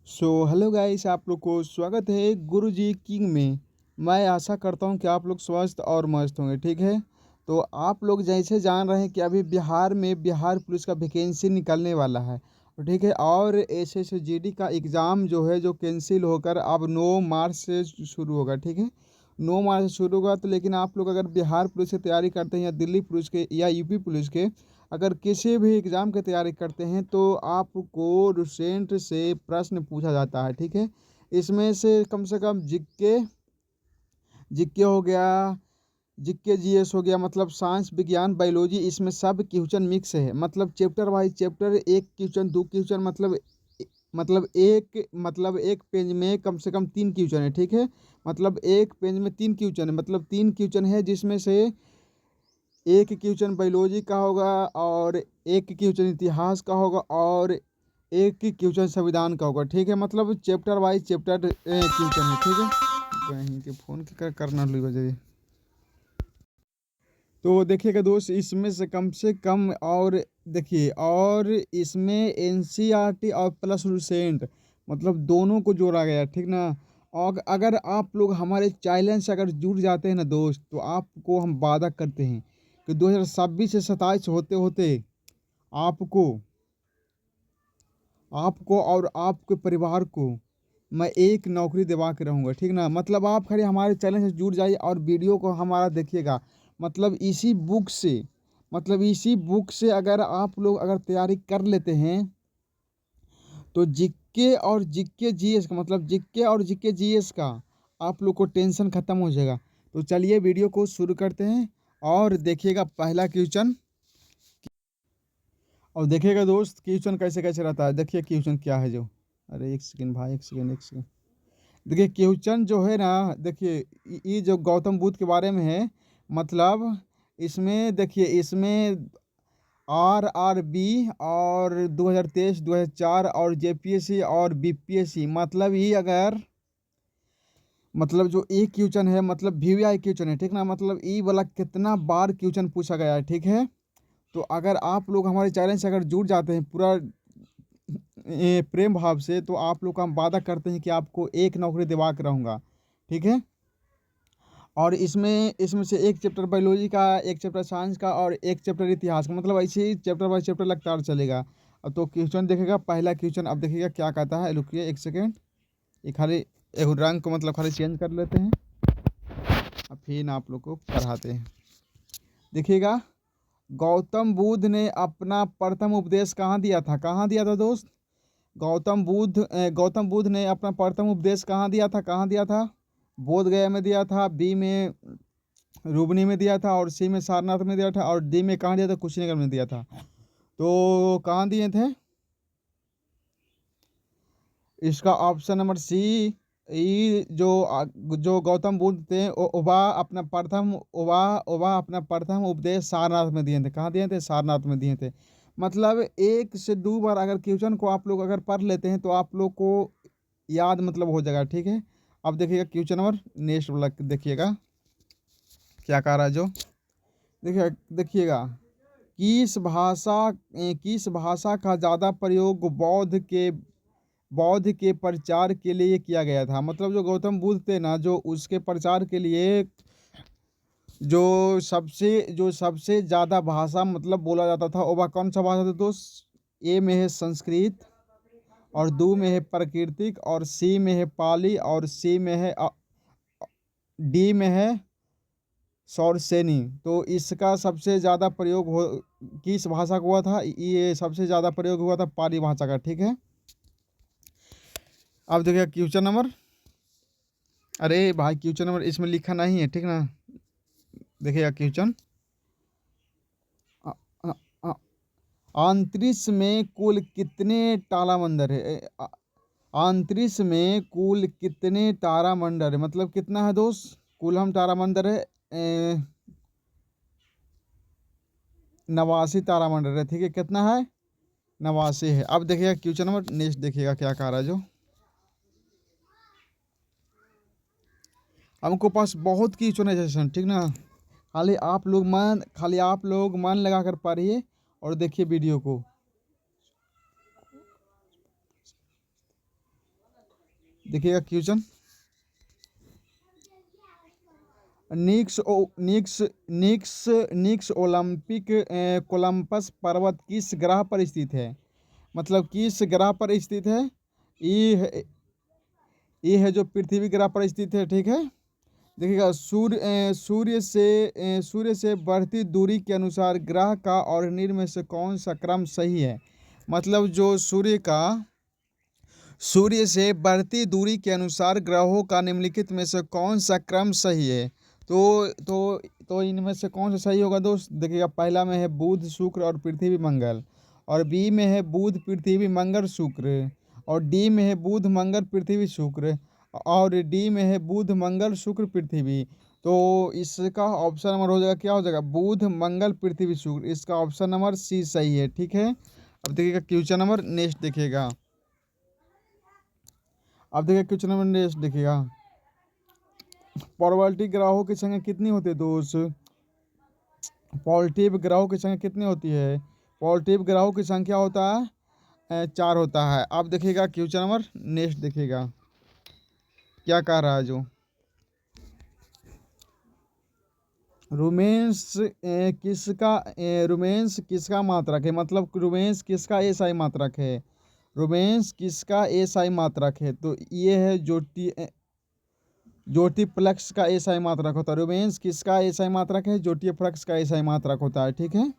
Hello guys, आप लोग को स्वागत है गुरुजी किंग में। मैं आशा करता हूं कि आप लोग स्वस्थ और मस्त होंगे। ठीक है, तो आप लोग जैसे जान रहे हैं कि अभी बिहार में बिहार पुलिस का वैकेंसी निकलने वाला है। तो ठीक है, और एसएसजीडी का एग्ज़ाम जो है जो कैंसिल होकर अब 9 मार्च से शुरू होगा। ठीक है, 9 मार्च से शुरू होगा। तो लेकिन आप लोग अगर बिहार पुलिस की तैयारी करते हैं या दिल्ली पुलिस के या यूपी पुलिस के अगर किसी भी एग्ज़ाम की तैयारी करते हैं तो आपको रिसेंट से प्रश्न पूछा जाता है। ठीक है, इसमें से कम जीके जीके हो गया, जीके जीएस हो गया, मतलब साइंस विज्ञान बायोलॉजी, इसमें सब क्वेश्चन मिक्स है। मतलब चैप्टर वाइज चैप्टर, एक क्वेश्चन दो क्वेश्चन, मतलब एक पेज में कम से कम 3 क्वेश्चन है। ठीक है, मतलब एक पेज में 3 क्वेश्चन है, मतलब 3 क्वेश्चन है, जिसमें से एक क्वेश्चन बायोलॉजी का होगा और एक क्वेश्चन इतिहास का होगा और एक क्वेश्चन संविधान का होगा। ठीक है, मतलब चैप्टर वाइज चैप्टर क्वेश्चन है। ठीक है, कहीं के फ़ोन के करना ली वजह। तो देखिएगा दोस्त, इसमें से कम और देखिए, और इसमें एनसीईआरटी और प्लस लूसेंट, मतलब दोनों को जोड़ा गया है। ठीक ना। और अगर आप लोग हमारे चैलेंज से अगर जुड़ जाते हैं ना दोस्त, तो आपको हम वादा करते हैं कि 2026 से 27 होते होते आपको आपको और आपके परिवार को मैं एक नौकरी दिवा के रहूँगा। ठीक ना, मतलब आप खाली हमारे चैनल से जुड़ जाइए और वीडियो को हमारा देखिएगा। मतलब इसी बुक से अगर आप लोग अगर तैयारी कर लेते हैं तो जीके और जीके जीएस का आप लोग को टेंशन ख़त्म हो जाएगा। तो चलिए वीडियो को शुरू करते हैं और देखिएगा पहला क्वेश्चन। और देखिएगा दोस्त, क्वेश्चन कैसे कैसे रहता है। देखिए क्वेश्चन क्या है जो, अरे एक सेकंड भाई, एक सेकंड। देखिए क्वेश्चन जो है ना, देखिए ये जो गौतम बुद्ध के बारे में है। मतलब इसमें देखिए, इसमें आरआरबी और 2023 2004 और जेपीएससी और बीपीएससी, मतलब ये अगर मतलब जो एक क्वेश्चन है, मतलब वीवीआई क्वेश्चन है। ठीक ना, मतलब ये वाला कितना बार क्वेश्चन पूछा गया है। ठीक है, तो अगर आप लोग हमारे चैनल से अगर जुड़ जाते हैं पूरा प्रेम भाव से, तो आप लोग का हम वादा करते हैं कि आपको एक नौकरी दिवा के रहूँगा। ठीक है, और इसमें इसमें से एक चैप्टर बायोलॉजी का, एक चैप्टर साइंस का और एक चैप्टर इतिहास का, मतलब ऐसे ही चैप्टर बाय चैप्टर लगातार चलेगा। अब तो क्वेश्चन देखेगा, पहला क्वेश्चन अब देखिएगा क्या कहता है। रुकिए एक सेकेंड, ये खाली एक रंग को मतलब खाली चेंज कर लेते हैं, अब फिर आप लोग को पढ़ाते हैं। देखिएगा, गौतम बुद्ध ने अपना प्रथम उपदेश कहाँ दिया था? कहाँ दिया था दोस्त? गौतम बुद्ध ने अपना प्रथम उपदेश कहाँ दिया था? कहाँ दिया था? बोध गया में दिया था, बी में रुबनी में दिया था, और सी में सारनाथ में दिया था, और डी में कहाँ दिया था? कुशीनगर में दिया था। तो कहाँ दिए थे? इसका ऑप्शन नंबर सी। ई जो गौतम बुद्ध थे, वह अपना प्रथम उपदेश सारनाथ में दिए थे। कहाँ दिए थे? सारनाथ में दिए थे। मतलब 1 से 2 बार अगर क्वेश्चन को आप लोग अगर पढ़ लेते हैं तो आप लोग को याद मतलब हो जाएगा। ठीक है, अब देखिएगा क्वेश्चन नंबर नेक्स्ट वाला, देखिएगा क्या कह रहा है जो। देखिएगा, किस भाषा का ज़्यादा प्रयोग बौद्ध के प्रचार के लिए किया गया था? मतलब जो गौतम बुद्ध थे ना, जो उसके प्रचार के लिए जो सबसे ज़्यादा भाषा मतलब बोला जाता था, वह कौन सा भाषा था दोस्त? ए में है संस्कृत, और दो में है प्राकृतिक, और सी में है पाली, और सी में है डी में है सौरसेनी। तो इसका सबसे ज़्यादा प्रयोग हो किस भाषा का हुआ था? ये सबसे ज़्यादा प्रयोग हुआ था पाली भाषा का। ठीक है, अब देखिए क्वेश्चन नंबर, अरे भाई क्वेश्चन नंबर इसमें लिखा नहीं है। ठीक ना, देखिएगा क्वेश्चन, अ- अ- अंतरिक्ष में कुल कितने तारामंडल है? अंतरिक्ष में कुल कितने तारामंडल है? मतलब कितना है दोस्त? कुल हम तारामंडल है 89 तारामंडल है। ठीक है, कितना है? 89 है। अब देखिएगा क्वेश्चन नंबर नेक्स्ट, देखिएगा क्या कह रहा है जो। हमको पास बहुत क्वेश्चन है सेशन। ठीक ना, खाली आप लोग मन लगा कर पढ़िए और देखिए वीडियो को। देखिएगा क्वेश्चन, निक्स ओ निक्स निक्स निक्स ओलंपिक कोलंबस पर्वत किस ग्रह पर स्थित है? मतलब किस ग्रह पर स्थित है? ये है जो पृथ्वी ग्रह पर स्थित है, ठीक है। देखिएगा, सूर्य से बढ़ती दूरी के अनुसार ग्रह का और में से कौन सा क्रम सही है? मतलब जो सूर्य से बढ़ती दूरी के अनुसार ग्रहों का निम्नलिखित में से कौन सा क्रम सही है? तो इनमें से कौन सा सही होगा दोस्त? देखिएगा, पहला में है बुध शुक्र और पृथ्वी मंगल, और बी में है बुध पृथ्वी मंगल शुक्र, और डी में है बुध मंगल पृथ्वी शुक्र, और डी में है बुध मंगल शुक्र पृथ्वी। तो इसका ऑप्शन नंबर हो जाएगा, क्या हो जाएगा? बुध मंगल पृथ्वी शुक्र। इसका ऑप्शन नंबर सी सही है, ठीक है। अब देखिएगा क्वेश्चन नंबर नेक्स्ट देखिएगा। अब देखिए क्वेश्चन नंबर नेक्स्ट देखिएगा, पॉजिटिव ग्रहों की संख्या कितनी होती है दोस्त? पॉजिटिव ग्रहों की संख्या कितनी होती है? पॉजिटिव ग्रहों की संख्या होता है 4 होता है। अब देखिएगा क्वेश्चन नंबर नेक्स्ट देखिएगा, क्या कह रहा है जो रोमेंस किसका मात्रक है? मतलब रोमेंस किसका एसआई मात्रक है? रोमेंस किसका एसआई मात्रक है? तो ये है ज्योतिप्लक्स का एसआई मात्रक होता है। रोमेंस किसका एसआई मात्रक है? ज्योतिप्लक्स का एसआई मात्रक होता है, ठीक है।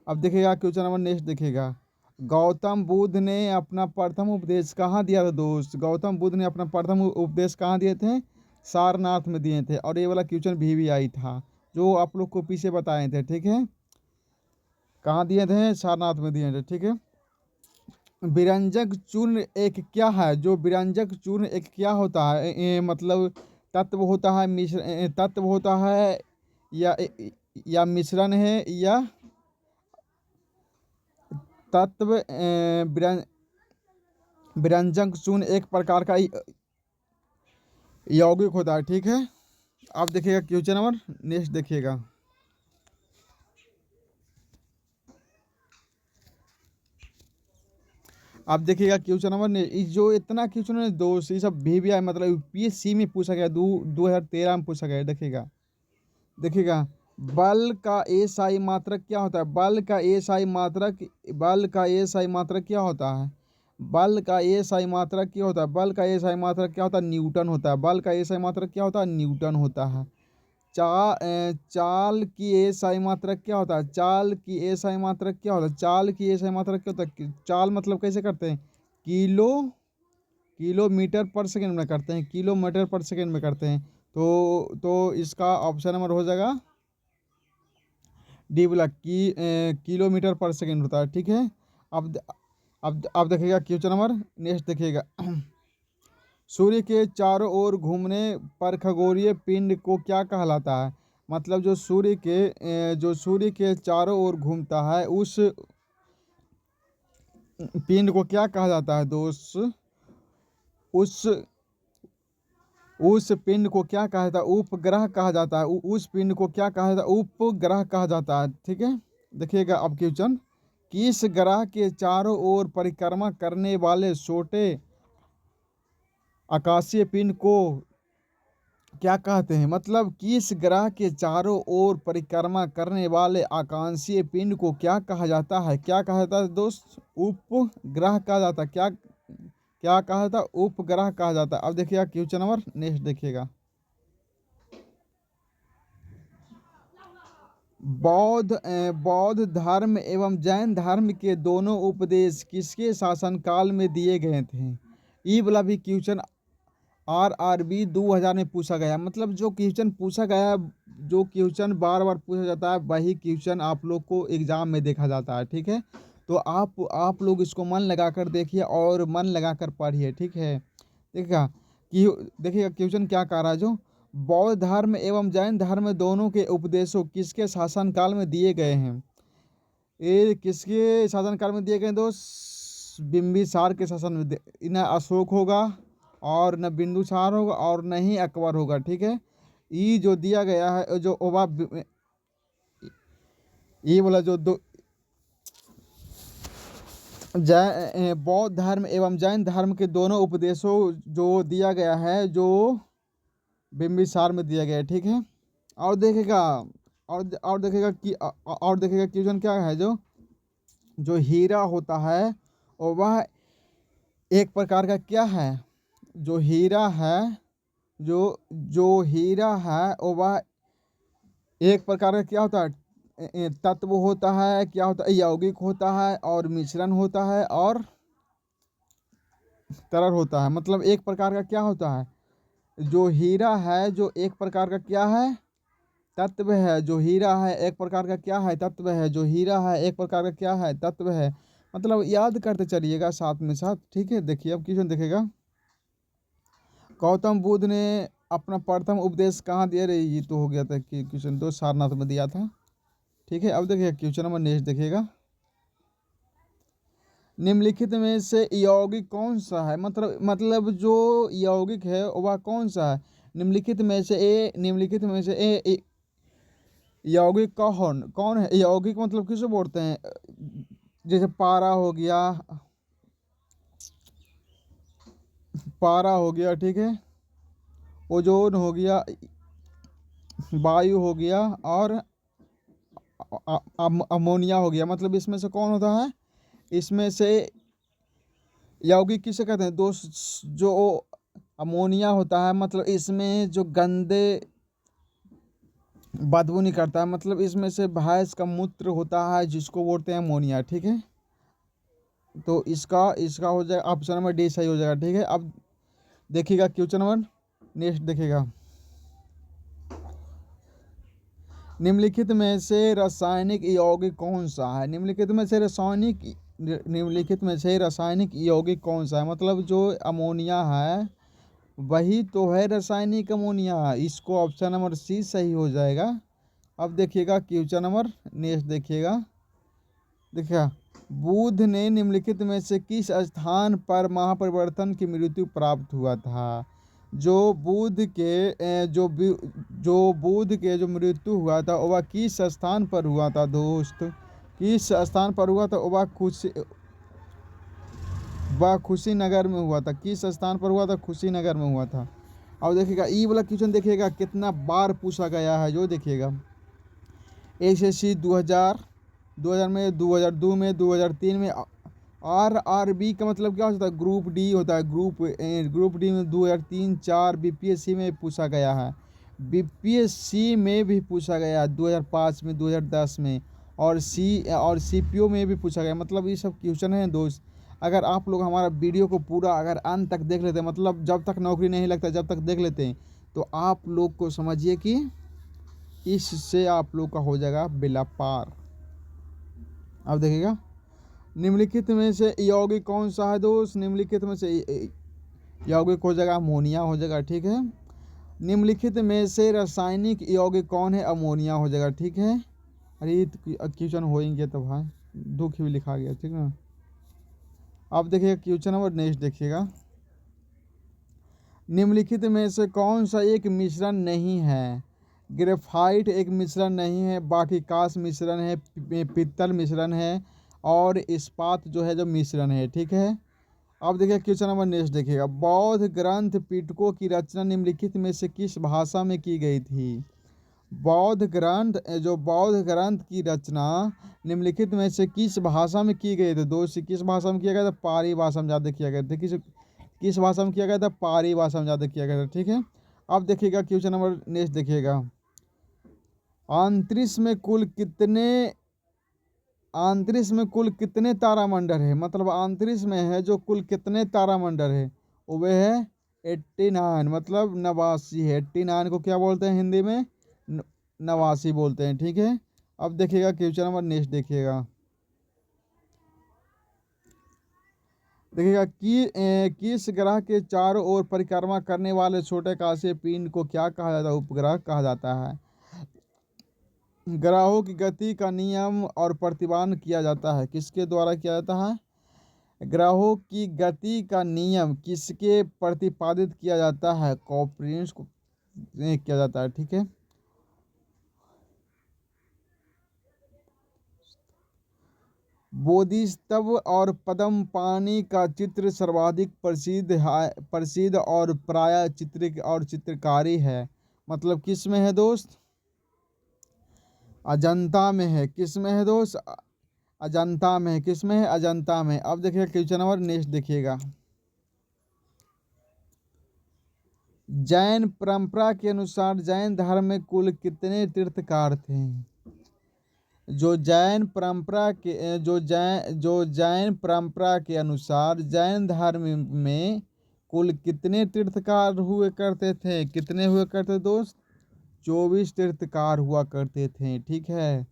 अब देखिएगा क्वेश्चन नंबर नेक्स्ट देखिएगा, गौतम बुद्ध ने अपना प्रथम उपदेश कहाँ दिया था दोस्त? गौतम बुद्ध ने अपना प्रथम उपदेश कहाँ दिए थे? सारनाथ में दिए थे। और ये वाला क्वेश्चन भी आई था, जो आप लोग को पीछे बताए थे, ठीक है। कहाँ दिए थे? सारनाथ में दिए थे, ठीक है। विरंजक चूर्ण एक क्या है? जो विरंजक चूर्ण एक क्या होता है? मतलब तत्व होता है, तत्व होता है, या मिश्रण है, या तत्व? विरंजक चूर्ण एक प्रकार का यौगिक होता है, ठीक है। अब देखिएगा क्वेश्चन नंबर नेक्स्ट देखिएगा, अब देखिएगा क्वेश्चन नंबर जो इतना क्वेश्चन है दोस्त, ये सब भी मतलब यूपीएससी में पूछा गया, 2013 में पूछा गया। देखिएगा देखिएगा, बल का एसआई मात्रक क्या होता है? बल का एसआई मात्रक क्या होता है? बल का एसआई मात्रक क्या होता है? बल का एसआई मात्रक क्या होता है? न्यूटन होता है। बल का एसआई मात्रक क्या होता है? न्यूटन होता है। चाल की एसआई मात्रक क्या होता है? चाल की एसआई मात्रक क्या होता है? चाल की एसआई मात्रक क्या होता है? चाल मतलब कैसे करते हैं? किलोमीटर पर सेकंड में करते हैं, किलोमीटर पर सेकंड में करते हैं। तो इसका ऑप्शन नंबर हो जाएगा डी वाला, किलोमीटर पर सेकंड होता है, ठीक है। अब अब देखिएगा क्वेश्चन नंबर नेक्स्ट देखिएगा, सूर्य के चारों ओर घूमने पर खगोलीय पिंड को क्या कहलाता है? मतलब जो सूर्य के चारों ओर घूमता है, उस पिंड को क्या कहा जाता है दोस्त? उस पिंड को क्या कहा जाता है? उपग्रह कहा जाता है। उस पिंड को क्या कहा जाता है? उपग्रह कहा जाता है, ठीक है। देखिएगा अब क्वेश्चन, किस ग्रह के चारों ओर परिक्रमा करने वाले छोटे आकाशीय पिंड को क्या कहते हैं? मतलब किस ग्रह के चारों ओर परिक्रमा करने वाले आकाशीय पिंड को क्या कहा जाता है? क्या कहा जाता है दोस्त? उपग्रह कहा जाता है। क्या कहा जाता है? उपग्रह कहा जाता है। अब देखिएगा क्वेश्चन नंबर नेक्स्ट देखिएगा, बौद्ध धर्म एवं जैन धर्म के दोनों उपदेश किसके शासनकाल में दिए गए थे? ये वाला भी क्वेश्चन RRB 2000 में पूछा गया। मतलब जो क्वेश्चन पूछा गया, जो क्वेश्चन बार बार पूछा जाता है, वही क्वेश्चन आप लोग को एग्जाम में देखा जाता है, ठीक है। तो आप लोग इसको मन लगाकर देखिए और मन लगाकर पढ़िए, ठीक है। देखिएगा कि देखिएगा क्वेश्चन क्या कह रहा है, जो बौद्ध धर्म एवं जैन धर्म दोनों के उपदेशों किसके शासनकाल में दिए गए हैं? ये किसके शासनकाल में दिए गए दोस्त? बिंबिसार के शासन में। न अशोक होगा, और न बिंदुसार होगा, और न ही अकबर होगा, ठीक है। ये जो दिया गया है, जो ओबा, ये वाला जो दो बौद्ध धर्म एवं जैन धर्म के दोनों उपदेशों जो दिया गया है, जो बिंबिसार में दिया गया है, ठीक है। और देखेगा और देखेगा कि और देखेगा क्वेश्चन क्या है, जो हीरा होता है और वह एक प्रकार का क्या है, जो हीरा है, जो जो हीरा है और वह एक प्रकार का क्या होता है, तत्व होता है, क्या होता है, यौगिक होता है और मिश्रण होता है और तरल होता है। मतलब एक प्रकार का क्या होता है, जो हीरा है, जो एक प्रकार का क्या है, तत्व है। जो हीरा है एक प्रकार का क्या है, तत्व है। जो हीरा है एक प्रकार का क्या है, तत्व है। मतलब याद करते चलिएगा साथ में साथ, ठीक है। देखिए अब क्वेश्चन देखेगा, गौतम बुद्ध ने अपना प्रथम उपदेश कहाँ दिया, रे ये तो हो गया था कि क्वेश्चन दो सारनाथ में दिया था, ठीक है। अब देखिए क्वेश्चन नंबर नेक्स्ट देखिएगा, निम्नलिखित में से यौगिक कौन सा है, मतलब जो यौगिक है वह कौन सा है, निम्नलिखित में से यौगिक कौन कौन है। यौगिक मतलब किसे बोलते हैं, जैसे पारा हो गया, ठीक है, ओजोन हो गया, वायु हो गया और अमोनिया हो गया। मतलब इसमें से कौन होता है, इसमें से यौगिक किसे कहते हैं दोस्त, जो अमोनिया होता है, मतलब इसमें जो गंदे बदबू नहीं करता है, मतलब इसमें से भैंस का मूत्र होता है जिसको बोलते हैं अमोनिया, ठीक है। तो इसका इसका हो जाएगा ऑप्शन नंबर डी सही हो जाएगा, ठीक है। अब देखिएगा क्वेश्चन नंबर नेक्स्ट देखिएगा, निम्नलिखित में से रासायनिक यौगिक कौन सा है, निम्नलिखित में से रासायनिक यौगिक कौन सा है। मतलब जो अमोनिया है वही तो है रासायनिक अमोनिया, इसको ऑप्शन नंबर सी सही हो जाएगा। अब देखिएगा क्वेश्चन नंबर नेक्स्ट देखिएगा, बुद्ध ने निम्नलिखित में से किस स्थान पर महापरिवर्तन की मृत्यु प्राप्त हुआ था। जो बुद्ध के जो बुद्ध के जो मृत्यु हुआ था वह किस स्थान पर हुआ था दोस्त, किस स्थान पर हुआ था, वह कुशीनगर में हुआ था। किस स्थान पर हुआ था, कुशीनगर में हुआ था। अब देखिएगा ई वाला क्वेश्चन देखिएगा कितना बार पूछा गया है, जो देखिएगा एसएससी 2000 में, 2002 में, 2003 में। RRB का मतलब क्या होता है, ग्रुप डी होता है। ग्रुप डी में 2003 4 बीपीएससी में पूछा गया है, बीपीएससी में भी पूछा गया है 2005 में, 2010 में, और सीपीओ में भी पूछा गया। मतलब ये सब क्वेश्चन है दोस्त। अगर आप लोग हमारा वीडियो को पूरा अगर अंत तक देख लेते हैं, मतलब जब तक नौकरी नहीं लगता जब तक देख लेते हैं, तो आप लोग को समझिए कि इससे आप लोग का हो जाएगा बेड़ा पार। अब देखिएगा, निम्नलिखित में से यौगिक कौन सा है दोस्त, निम्नलिखित में से यौगिक हो जाएगा अमोनिया हो जाएगा, ठीक है। निम्नलिखित में से रासायनिक यौगिक कौन है, अमोनिया हो जाएगा, ठीक है। अरे क्वेश्चन होएंगे तो भाई दुख भी लिखा गया, ठीक ना। अब देखिएगा क्वेश्चन नंबर नेक्स्ट देखिएगा, निम्नलिखित में से कौन सा एक मिश्रण नहीं है। ग्रेफाइट एक मिश्रण नहीं है, बाकी कांस्य मिश्रण है, पित्तल मिश्रण है और इस्पात जो है जो मिश्रण है, ठीक है। अब देखिए क्वेश्चन नंबर नेक्स्ट देखिएगा, बौद्ध ग्रंथ पिटकों की रचना निम्नलिखित में से किस भाषा में की गई थी। बौद्ध ग्रंथ की रचना निम्नलिखित में से किस भाषा में की गई थी दोस्त, किस भाषा में किया गया था, पाली भाषा में ज़्यादा किया गया था। किस भाषा में किया गया था, पाली भाषा में ज़्यादा किया गया था, ठीक है। अब देखिएगा क्वेश्चन नंबर नेक्स्ट देखिएगा, अंतरिक्ष में कुल कितने तारामंडल है। मतलब अंतरिक्ष में है जो कुल कितने तारामंडल है, वो है 89, मतलब 89 है। 89 को क्या बोलते हैं हिंदी में, 89 बोलते हैं, ठीक है। अब देखिएगा क्वेश्चन नंबर नेक्स्ट देखिएगा कि किस ग्रह के चारों ओर परिक्रमा करने वाले छोटे आकाशीय पिंड को क्या कहा जाता है, उपग्रह कहा जाता है। ग्रहों की गति का नियम और प्रतिपादन किया जाता है, किसके द्वारा किया जाता है। ग्रहों की गति का नियम किसके प्रतिपादित किया जाता है, कॉपरनिकस को किया जाता है, ठीक है। बोधिसत्व और पद्म पाणि का चित्र सर्वाधिक प्रसिद्ध और प्राय चित्रकारी है। मतलब किस में है दोस्त? अजंता में है। किस में है दोस्त? अजंता में है। किस में है? अजंता में। अब देखिएगा क्वेश्चन नंबर नेक्स्ट देखिएगा। जैन परंपरा के अनुसार जैन धर्म में कुल कितने तीर्थंकर थे? जो जैन परंपरा के अनुसार जैन धर्म में कुल कितने तीर्थंकर हुए करते थे? कितने हुए करते दोस्त? 24 तीर्थंकर हुआ करते थे। ठीक है।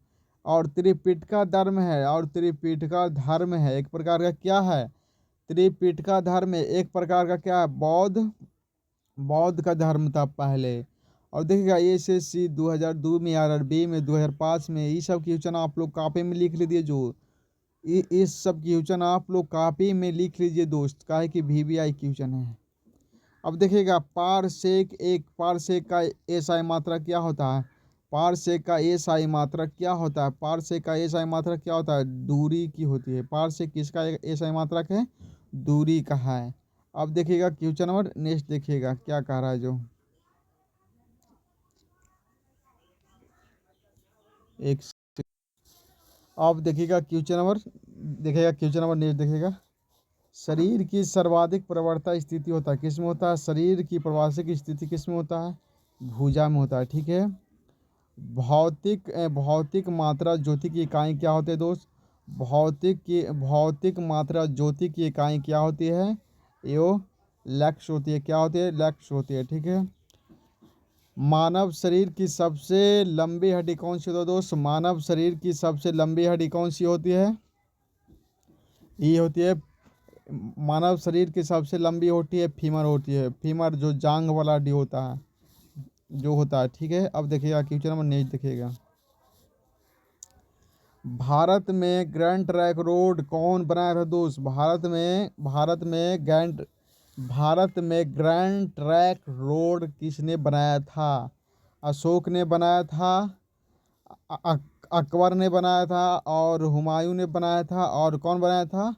और त्रिपिटका धर्म है। और त्रिपिटका धर्म है एक प्रकार का क्या है? त्रिपिटका धर्म है एक प्रकार का क्या है? बौद्ध का धर्म था पहले। और देखिएगा एसएससी 2002 में, आरआरबी में, 2005 में, ये सब क्वेश्चन आप लोग कॉपी में लिख लीजिए। जो इस सब क्वेश्चन आप लोग कॉपी में लिख लीजिए दोस्त, काहे कि वीवीआई क्वेश्चन है। अब देखिएगा पारसेक का एसआई मात्रा क्या होता है? पारसेक का एसआई मात्रा क्या होता है? पारसेक का एसआई मात्रा क्या होता है? दूरी की होती है। पारसेक किसका एसआई मात्रक है? दूरी का है। अब देखिएगा क्वेश्चन नंबर नेक्स्ट देखिएगा क्या कह रहा है जो एक। अब क्वेश्चन नंबर नेक्स्ट देखिएगा। शरीर की सर्वाधिक प्रवणता स्थिति होता है किस में होता है? शरीर की प्रवासिक स्थिति किस में होता है? भुजा में होता है। ठीक है। भौतिक मात्रा ज्योति की इकाई क्या होती है दोस्त? भौतिक मात्रा ज्योति की इकाई क्या होती है? यो लक्स होती है। क्या होती है? लक्स होती है। ठीक है। मानव शरीर की सबसे लंबी हड्डी कौन सी होती है दोस्त? मानव शरीर की सबसे लंबी हड्डी कौन सी होती है? ये होती है, मानव शरीर की सबसे लंबी होती है फीमर होती है। फीमर जो जांग वाला हड्डी होता है जो होता है। ठीक है। अब देखिएगा क्वेश्चन नंबर नेक्स्ट देखिएगा। भारत में ग्रैंड ट्रैंक रोड कौन बनाया था दोस्त? भारत में ग्रैंड ट्रैंक रोड किसने बनाया था? अशोक ने बनाया था, अकबर ने बनाया था, और हुमायूं ने बनाया था, और कौन बनाया था?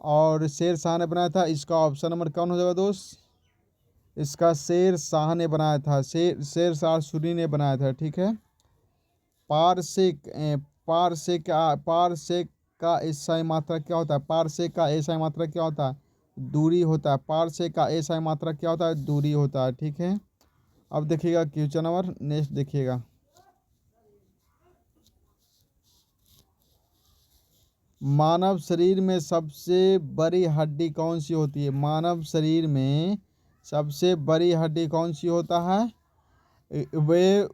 और शेर शाह ने बनाया था। इसका ऑप्शन नंबर कौन हो जाएगा दोस्त? इसका शेर शाह ने बनाया था। शेर शाह सूरी ने बनाया था। ठीक है। पारसेक पारसेक का एसआई मात्रा क्या होता है? पारसेक का एसआई मात्रा क्या होता है? दूरी होता है। पारसेक का एसआई मात्रा क्या होता है? दूरी होता है। ठीक है। अब देखिएगा क्वेश्चन नंबर नेक्स्ट देखिएगा। मानव शरीर में सबसे बड़ी हड्डी कौन सी होती है? मानव शरीर में सबसे बड़ी हड्डी कौन सी होता है? वे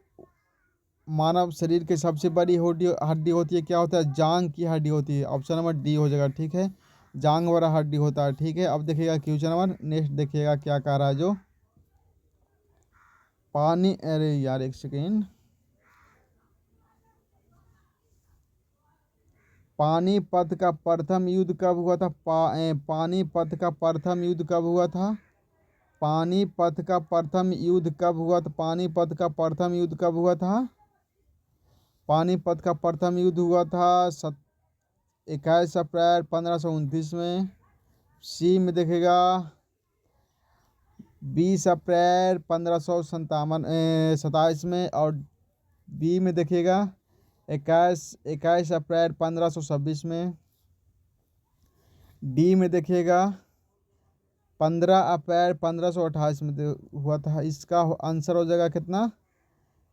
मानव शरीर की सबसे बड़ी हड्डी होती है क्या होता है? जांग की हड्डी होती है। ऑप्शन नंबर डी हो जाएगा। ठीक है। जांग वाला हड्डी होता है। ठीक है। अब देखिएगा क्वेश्चन नंबर नेक्स्ट देखिएगा क्या कह रहा है जो पानी। अरे यार एक सेकेंड। पानीपत का प्रथम युद्ध कब हुआ था? पानीपत का प्रथम युद्ध कब हुआ था? पानीपत का प्रथम युद्ध कब हुआ था? पानीपत का प्रथम युद्ध कब हुआ था? पानीपत का प्रथम युद्ध हुआ था 21 अप्रैल 1529 में। सी में देखेगा 20 अप्रैल 1557 में। और बी में देखिएगा 21 अप्रैल 1526 में। डी में देखिएगा 15 अप्रैल 1528 में हुआ था। इसका आंसर हो जाएगा कितना?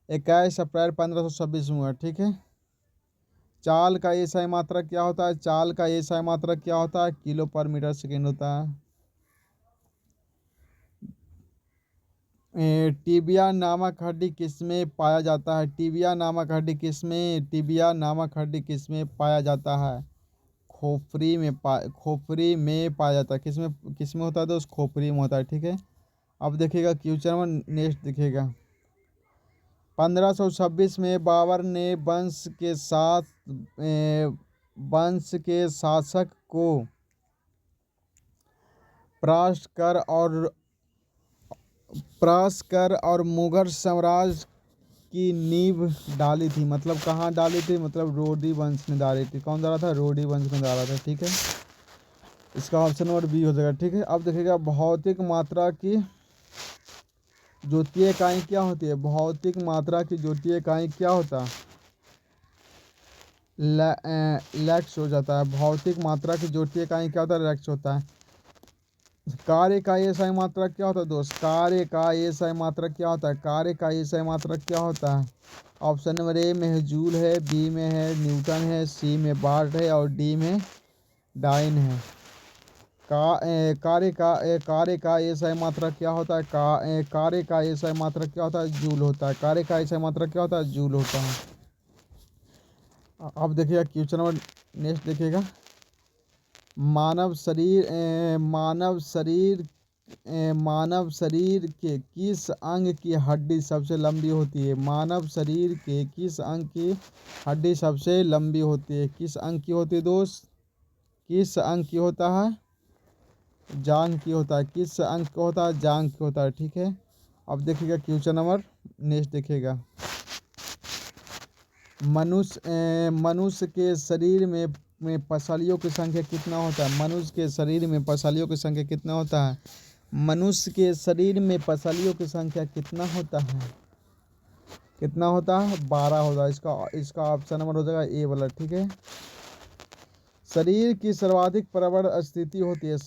21 अप्रैल 1526 में हुआ। ठीक है। चाल का एसआई मात्रक क्या होता है? चाल का एसआई मात्रक क्या होता है? किलो पर मीटर सेकेंड होता है। टिबिया नामक हड्डी किसमें पाया जाता है? टिबिया नामक हड्डी किसमें पाया जाता है? खोपड़ी में पाया जाता है। किसमें होता है दोस्त? खोपड़ी में होता है। ठीक है। अब देखिएगा क्वेश्चन नंबर नेक्स्ट देखिएगा। 1526 में बाबर ने वंश के शासक को परास्त कर और मुगल साम्राज्य की नींव डाली थी, मतलब कहाँ डाली थी, मतलब रोडी वंश ने डाली थी। कौन डाला था? रोडी वंश ने डाला था, ठीक है। इसका ऑप्शन नंबर बी हो जाएगा, ठीक है। अब देखिएगा भौतिक मात्रा की ज्योतीय इकाई क्या होती है? भौतिक मात्रा की ज्योतीय इकाई क्या होता है? लैक्स हो जाता है। भौतिक मात्रा की ज्योतीय इकाई क्या होता है? लैक्स होता है। कार्य का एसआई मात्रा क्या होता है दोस्त? कार्य का एसआई मात्रा क्या होता है? कार्य का एसआई मात्रा क्या होता है? ऑप्शन नंबर ए में है जूल है, बी में है न्यूटन है, सी में वाट है और डी में डाइन है। कार्य का एसआई मात्रा क्या होता है? कार्य का एसआई मात्रा क्या होता है? जूल होता है। कार्य का एसआई मात्रा क्या होता है? जूल होता है। अब देखिएगा क्वेश्चन नंबर नेक्स्ट देखिएगा। मानव शरीर के किस अंग की हड्डी सबसे लंबी होती है? मानव शरीर के किस अंग की हड्डी सबसे लंबी होती है? किस अंग की होती है दोस्त? किस अंग की होता है? जांग की होता है। किस अंग का होता है? जांग की होता है, ठीक है। अब देखिएगा क्वेश्चन नंबर नेक्स्ट देखिएगा। मनुष्य के शरीर में पसलियों की संख्या कितना होता है? मनुष्य के शरीर में पसलियों की संख्या कितना होता है? मनुष्य के शरीर में पसलियों की संख्या कितना होता है? कितना होता है? 12 होता है। इसका ऑप्शन नंबर हो जाएगा ए वाला, ठीक है। शरीर की सर्वाधिक प्रबल स्थिति होती है।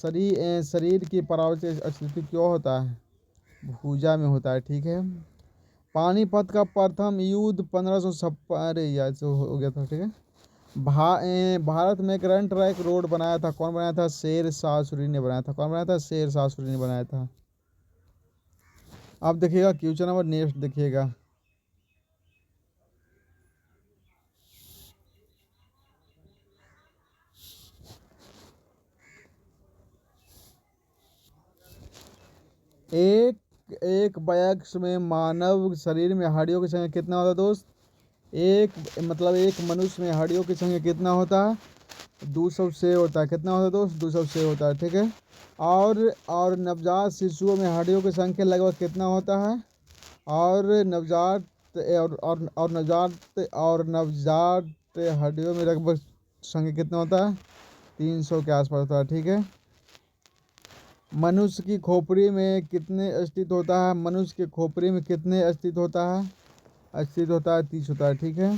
शरीर की प्रबल स्थिति क्यों होता है? भुजा में होता है, ठीक है। पानीपत का प्रथम युद्ध 1556, अरे यार तो हो गया था, ठीक है। भारत में ग्रैंड ट्रैंक रोड बनाया था, कौन बनाया था? शेर शाह सूरी ने बनाया था। कौन बनाया था? शेर शाह सूरी ने बनाया था। अब देखिएगा क्वेश्चन नंबर नेक्स्ट देखिएगा। एक वयस्क में मानव शरीर में हड्डियों की संख्या कितना होता है दोस्त? एक मनुष्य में हड्डियों की संख्या कितना होता है? 206 होता है। कितना होता है दोस्त? 206 होता है, ठीक है। और नवजात शिशुओं में हड्डियों की संख्या लगभग कितना होता है? और नवजात हड्डियों में लगभग संख्या कितना होता है? 300 के आसपास होता है, ठीक है। मनुष्य की खोपड़ी में कितने स्थित होता है? मनुष्य के खोपड़ी में कितने स्थित होता है? स्थित होता है 30 होता है, ठीक है।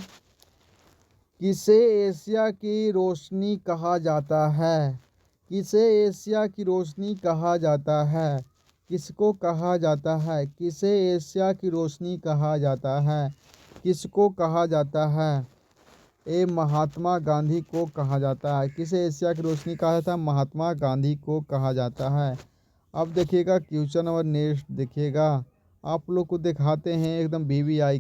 किसे एशिया की रोशनी कहा जाता है? किसे एशिया की रोशनी कहा जाता है? किसको कहा जाता है? किसे एशिया की रोशनी कहा जाता है? किसको कहा जाता है? ए महात्मा गांधी को कहा जाता है। किसे एशिया की रोशनी कहा जाता है? महात्मा गांधी को कहा जाता है। अब देखिएगा क्वेश्चन नंबर नेक्स्ट देखिएगा। आप लोग को दिखाते हैं एकदम VVI